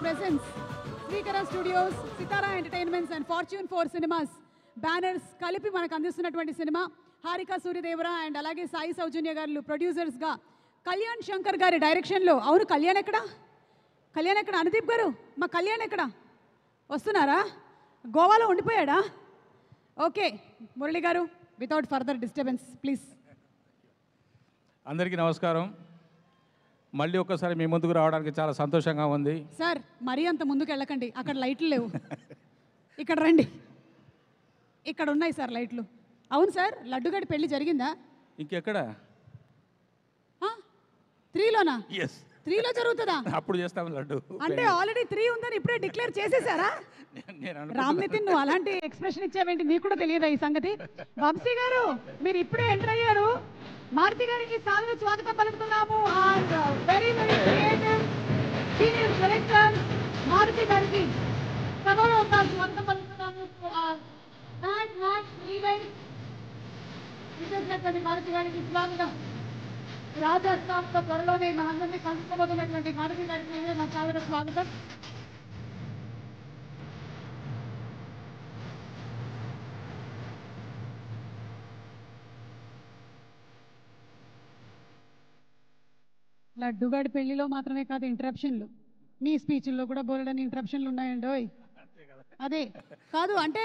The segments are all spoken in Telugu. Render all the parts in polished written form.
presents Srikara Studios, Sitara Entertainments and Fortune 4 Cinemas banners కలిపి మనకు అందిస్తున్నటువంటి సినిమా హారిక సూర్యదేవర అండ్ అలాగే సాయి సౌజన్య గారు ప్రొడ్యూసర్స్ గా కళ్యాణ్ శంకర్ గారి డైరెక్షన్ లో. అవును, కళ్యాణ్ ఎక్కడ? అనుదీప్ గారు, మా కళ్యాణ్ ఎక్కడ? వస్తున్నారా? గోవాలో ఉండిపోయాడా? ఓకే, మురళి గారు, వితౌట్ ఫర్దర్ డిస్టర్బెన్స్ ప్లీజ్. అందరికీ నమస్కారం. మళ్ళీ ఒక్కసారి మీ ముందుకు రావడానికి చాలా సంతోషంగా ఉంది. సార్, మరీ అంత ముందుకు వెళ్ళకండి, అక్కడ లైట్లు లేవు. ఇక్కడ రండి, ఇక్కడ ఉన్నాయి సార్ లైట్లు. అవును సార్, లడ్డుగడి పెళ్లి జరిగిందా? ఇంకెక్కడ? 3లోనా? ఎస్, 3లో జరుగుతుందా? అప్పుడు చేస్తాం లడ్డు. అంటే ఆల్రెడీ 3 ఉందని ఇప్పుడే డిక్లేర్ చేసేసారా? రామ్ నితిన్, నువ్వు అలాంటి ఎక్స్ప్రెషన్ ఇచ్చావేంటి? నీకు కూడా తెలియదా ఈ సంగతి? వంశీ గారు, మీరు ఇప్పుడే ఎంటర్ అయ్యారు. మారుతి గారికి స్వాగతం పలుకుతున్నాము. And very very creative senior director Maruti గారికి స్వాగతం పలుకుతున్నాము. మారుతి గారికి స్వాగతం. రాజస్థాన్తో త్వరలోనే మనందరినీ కలుసుకోబోతున్నటువంటి మారుతి గారికి నా చాలా స్వాగతం. లడ్డుగాడి పెళ్లిలో మాత్రమే కాదు ఇంటరప్షన్లు, మీ స్పీచ్ల్లో కూడా బోలెడని ఇంటరప్షన్లు ఉన్నాయండి. అదే కాదు అంటే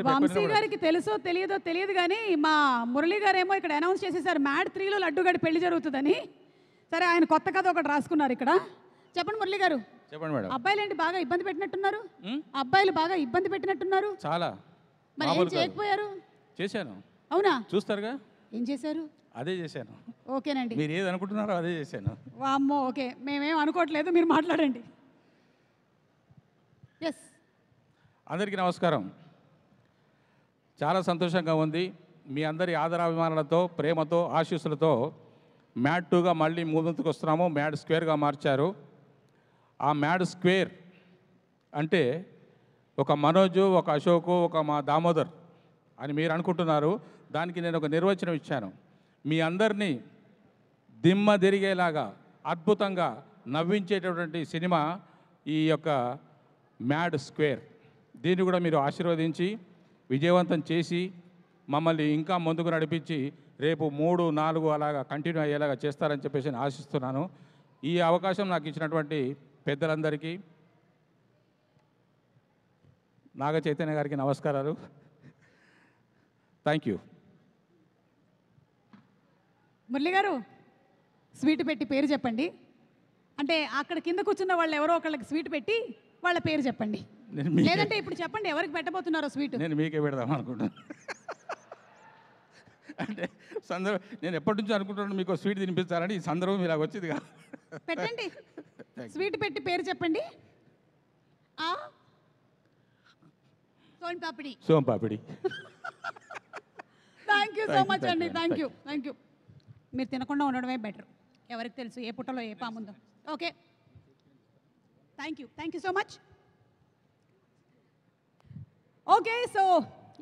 వంశీ గారికి తెలుసో తెలియదు కానీ మా మురళి గారు ఏమో ఇక్కడ అనౌన్స్ చేసేసారు మ్యాడ్ 3లో లడ్డుగాడి పెళ్లి జరుగుతుందని. సరే, ఆయన కొత్త కథ ఒకటి రాసుకున్నారు ఇక్కడ. చెప్పండి మురళి గారు. చెప్పండి మేడం. అబ్బాయిలు ఏంటి బాగా ఇబ్బంది పెట్టినట్టున్నారు? అబ్బాయిలు బాగా ఇబ్బంది పెట్టినట్టున్నారు. చాలా. మరి ఏం చేయకపోయారు? చేశాను. అవునా? చూస్తారుగా. ఏం చేశారు? అదే చేశాను. ఓకేనండి, మీరు ఏది అనుకుంటున్నారో అదే చేశాను. వామ్మో, ఓకే, మేమేం అనుకోవట్లేదు, మీరు మాట్లాడండి. ఎస్, అందరికీ నమస్కారం. చాలా సంతోషంగా ఉంది. మీ అందరి ఆదరాభిమానాలతో, ప్రేమతో, ఆశీస్సులతో మ్యాడ్ 2గా మళ్ళీ ముందుకు వస్తున్నాము. మ్యాడ్ స్క్వేర్గా మార్చారు. ఆ మ్యాడ్ స్క్వేర్ అంటే ఒక మనోజు, ఒక అశోకు, ఒక మా దామోదర్ అని మీరు అనుకుంటున్నారు. దానికి నేను ఒక నిర్వచనం ఇచ్చాను. మీ అందరినీ దిమ్మ తిరిగేలాగా అద్భుతంగా నవ్వించేటటువంటి సినిమా ఈ యొక్క మ్యాడ్ స్క్వేర్. దీన్ని కూడా మీరు ఆశీర్వదించి విజయవంతం చేసి మమ్మల్ని ఇంకా ముందుకు నడిపించి రేపు 3, 4 అలాగా కంటిన్యూ అయ్యేలాగా చేస్తారని చెప్పేసి నేను ఆశిస్తున్నాను. ఈ అవకాశం నాకు ఇచ్చినటువంటి పెద్దలందరికీ, నాగ చైతన్య గారికి నమస్కారాలు. Thank you. మురళి గారు, స్వీట్ పెట్టి పేరు చెప్పండి. అంటే అక్కడ కింద కూర్చున్న వాళ్ళు ఎవరో ఒకళ్ళకి స్వీట్ పెట్టి వాళ్ళ పేరు చెప్పండి. లేదంటే ఇప్పుడు చెప్పండి ఎవరికి పెట్టబోతున్నారో స్వీట్. నేను మీకే పెడదాం అనుకుంటాను. అంటే సందర్భం నేను ఎప్పటి నుంచో అనుకుంటున్నాను మీకు స్వీట్ తినిపిస్తారని. ఈ సందర్భం ఇలాగ వచ్చింది కదా. పెట్టండి, స్వీట్ పెట్టి పేరు చెప్పండి. Son papdi. Thank you so much అండి. Thank you. మీరు తినకుండా ఉండడమే బెటర్. ఎవరికి తెలుసు ఏ పుట్టలో ఏ పాముందో. Okay, thank you so much. Okay, so